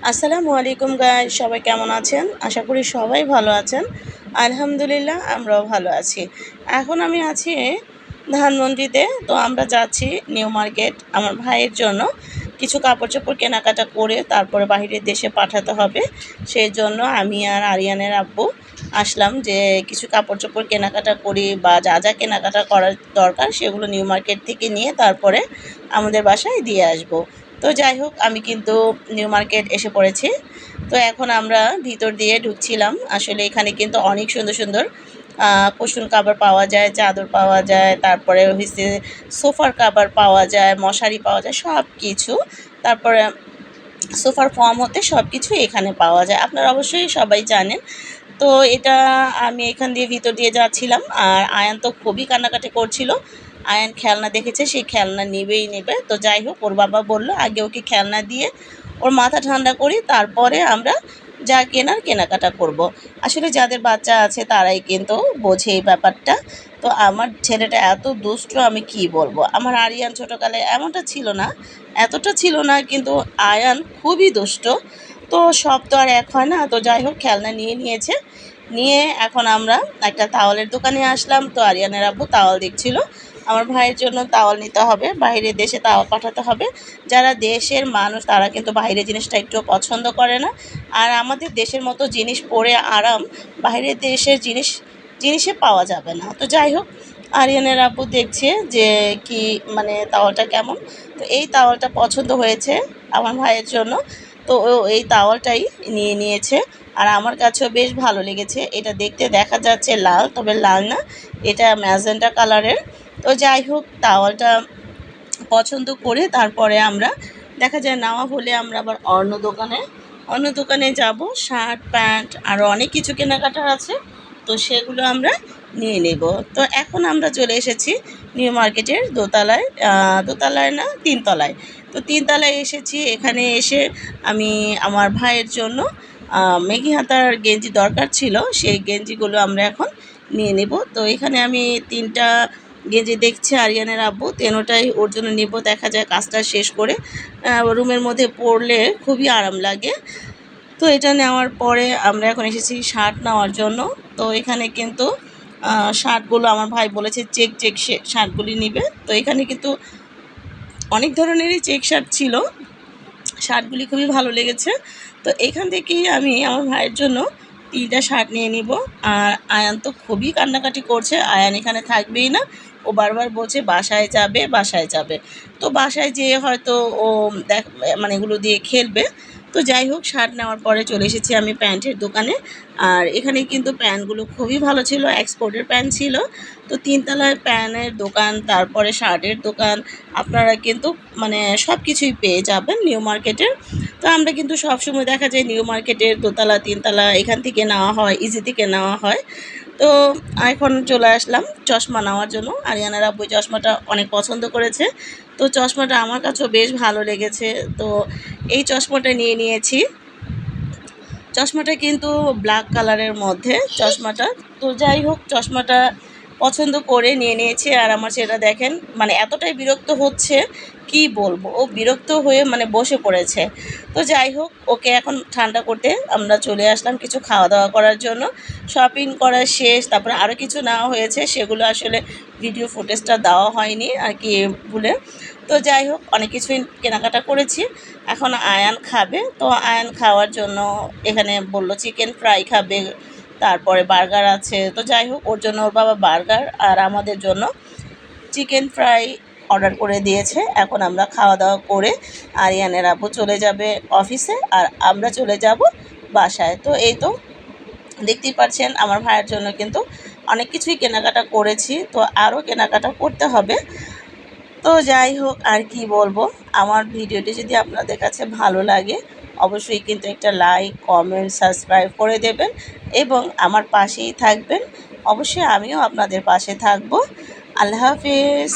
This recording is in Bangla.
আসসালামু আলাইকুম গাইস, সবাই কেমন আছেন? আশা করি সবাই ভালো আছেন। আলহামদুলিল্লাহ আমরাও ভালো আছি। এখন আমি আছি ধানমন্ডিতে। তো আমরা যাচ্ছি নিউ মার্কেট আমার ভাইয়ের জন্য কিছু কাপড়-চোপড় কেনাকাটা করে তারপরে বাহিরের দেশে পাঠাতে হবে। সেজন্য আমি আর আরিয়ানের আব্বু আসলাম যে কিছু কাপড়-চোপড় কেনাকাটা করি বা যা কেনাকাটা করার দরকার সেগুলো নিউ মার্কেট থেকে নিয়ে তারপরে আমাদের বাসায় দিয়ে আসব। তো যাই হোক, আমি কিন্তু নিউ মার্কেট এসে পড়েছি। তো এখন আমরা ভিতর দিয়ে ঢুকছিলাম। আসলে এখানে কিন্তু অনেক সুন্দর সুন্দর কুশন কাভার পাওয়া যায়, চাদর পাওয়া যায়, তারপরে হচ্ছে সোফার কাভার পাওয়া যায়, মশারি পাওয়া যায়, সব কিছু। তারপরে সোফার ফর্ম হতে সব কিছু এখানে পাওয়া যায়, আপনারা অবশ্যই সবাই জানেন। তো এটা আমি এখান দিয়ে ভিতর দিয়ে যাচ্ছিলাম, আর আয়ান তো খুবই কান্নাকাটি করছিল। আয়ান খেলনা দেখেছে, সেই খেলনা নেবেই নেবে। তো যাই হোক, ওর বাবা বলল আগে ওকে খেলনা দিয়ে ওর মাথা ঠান্ডা করি, তারপরে আমরা যা কেনাকাটা করব। আসলে যাদের বাচ্চা আছে তারাই কিন্তু বোঝে এই ব্যাপারটা। তো আমার ছেলেটা এত দুষ্ট, আমি কি বলবো। আমার আরিয়ান ছোটোকালে এমনটা ছিল না, এতটা ছিল না, কিন্তু আয়ান খুবই দুষ্ট। তো সব তো আর এক হয় না। তো যাই হোক, খেলনা নিয়ে নিয়েছে। নিয়ে এখন আমরা একটা তাওয়ালের দোকানে আসলাম। তো আরিয়ানের আব্বু তাওয়াল দেখছিল। আমার ভাইয়ের জন্য তাওয়াল নিতে হবে, বাইরের দেশে তাওয়াল পাঠাতে হবে। যারা দেশের মানুষ তারা কিন্তু বাইরের জিনিসটা একটুও পছন্দ করে না। আর আমাদের দেশের মতো জিনিস পরে আরাম বাইরের দেশের জিনিসে পাওয়া যাবে না। তো যাই হোক, আরিয়ানের আব্বু দেখছে যে কি মানে তাওয়ালটা কেমন। তো এই তাওয়ালটা পছন্দ হয়েছে আমার ভাইয়ের জন্য। তো ও এই তাওয়ালটাই নিয়ে নিয়েছে। আর আমার কাছেও বেশ ভালো লেগেছে। এটা দেখতে দেখা যাচ্ছে লাল, তবে লাল না, এটা ম্যাজেন্টা কালারের। তো যাই হোক, তাওয়ালটা পছন্দ করে তারপরে আমরা দেখা যায় নেওয়া হলে আমরা আবার অন্য দোকানে যাব। শার্ট প্যান্ট আরও অনেক কিছু কেনাকাটার আছে, তো সেগুলো আমরা নিয়ে নেব। তো এখন আমরা চলে এসেছি নিউ মার্কেটের দোতলায় না, তিনতলায়। তো তিনতলায় এসেছি। এখানে এসে আমি আমার ভাইয়ের জন্য মেঘি হাতার গেঞ্জি দরকার ছিল, সেই গেঞ্জিগুলো আমরা এখন নিয়ে নেব। তো এখানে আমি 3টা গেঞ্জি দেখছি আরিয়ানের আব্বু, তেনোটাই ওর জন্য নেব। দেখা যায় কাজটা শেষ করে রুমের মধ্যে পরলে খুবই আরাম লাগে। তো এটা নেওয়ার পরে আমরা এখন এসেছি শার্ট নেওয়ার জন্য। তো এখানে কিন্তু শার্টগুলো আমার ভাই বলেছে চেক শার্টগুলি নিবে। তো এখানে কিন্তু অনেক ধরনেরই চেক শার্ট ছিল, শার্টগুলি খুবই ভালো লেগেছে। তো এখান থেকেই আমি আমার ভাইয়ের জন্য 3টা শার্ট নিয়ে নিব। আর আয়ান তো খুবই কান্নাকাটি করছে, আয়ান এখানে থাকবেই না। ও বারবার বলছে বাসায় যাবে, বাসায় যাবে। তো বাসায় যেয়ে হয়তো ও মানে এগুলো দিয়ে খেলবে। তো যাই হোক, শার্ট নেওয়ার পরে চলে এসেছি আমি প্যান্টের দোকানে। আর এখানে কিন্তু প্যান্টগুলো খুবই ভালো ছিল, এক্সপোর্টের প্যান্ট ছিল। তো 3তলায় প্যান্টের দোকান, তারপরে শার্টের দোকান, আপনারা কিন্তু মানে সব কিছুই পেয়ে যাবেন নিউ মার্কেটের। তো আমরা কিন্তু সবসময় দেখা যায় নিউ মার্কেটের দোতলা, তিনতলা এখান থেকে নেওয়া হয়, ইজি থেকে নেওয়া হয়। তো এখন চলে আসলাম চশমা নেওয়ার জন্য। আরিয়ানার আব্বু চশমাটা অনেক পছন্দ করেছে। তো চশমাটা আমার কাছেও বেশ ভালো লেগেছে। তো এই চশমাটা নিয়ে নিয়েছি। চশমাটা কিন্তু ব্ল্যাক কালারের মধ্যে চশমাটা। তো যাই হোক, চশমাটা পছন্দ করে নিয়ে নিয়েছি। আর আমার ছেলেটা দেখেন মানে এতটাই বিরক্ত হচ্ছে, কি বলবো, ও বিরক্ত হয়ে মানে বসে পড়েছে। তো যাই হোক, ওকে এখন ঠান্ডা করতে আমরা চলে আসলাম কিছু খাওয়া দাওয়া করার জন্য। শপিং করা শেষ, তারপরে আরও কিছু নেওয়া হয়েছে, সেগুলো আসলে ভিডিও ফুটেজটা দেওয়া হয়নি আর কি ভুলে। তো যাই হোক, অনেক কিছুই কেনাকাটা করেছি। এখন আয়ান খাবে। তো আয়ান খাওয়ার জন্য এখানে বলল চিকেন ফ্রাই খাবে, তারপরে বার্গার আছে। তো যাই হোক, ওর জন্য ওর বাবা বার্গার আর আমাদের জন্য চিকেন ফ্রাই অর্ডার করে দিয়েছে। এখন আমরা খাওয়া দাওয়া করে আরিয়ানের আব্বু চলে যাবে অফিসে, আর আমরা চলে যাব বাসায়। তো এই তো দেখতেই পাচ্ছেন আমার ভাইয়ের জন্য কিন্তু অনেক কিছুই কেনাকাটা করেছি, তো আরও কেনাকাটা করতে হবে। তো যাই হোক, আর কি বলবো, আমার ভিডিওটি যদি আপনাদের কাছে ভালো লাগে অবশ্যই কিন্তু একটা লাইক, কমেন্ট, সাবস্ক্রাইব করে দেবেন এবং আমার পাশেই থাকবেন। অবশ্যই আমিও আপনাদের পাশে থাকবো। আল্লাহ হাফেজ।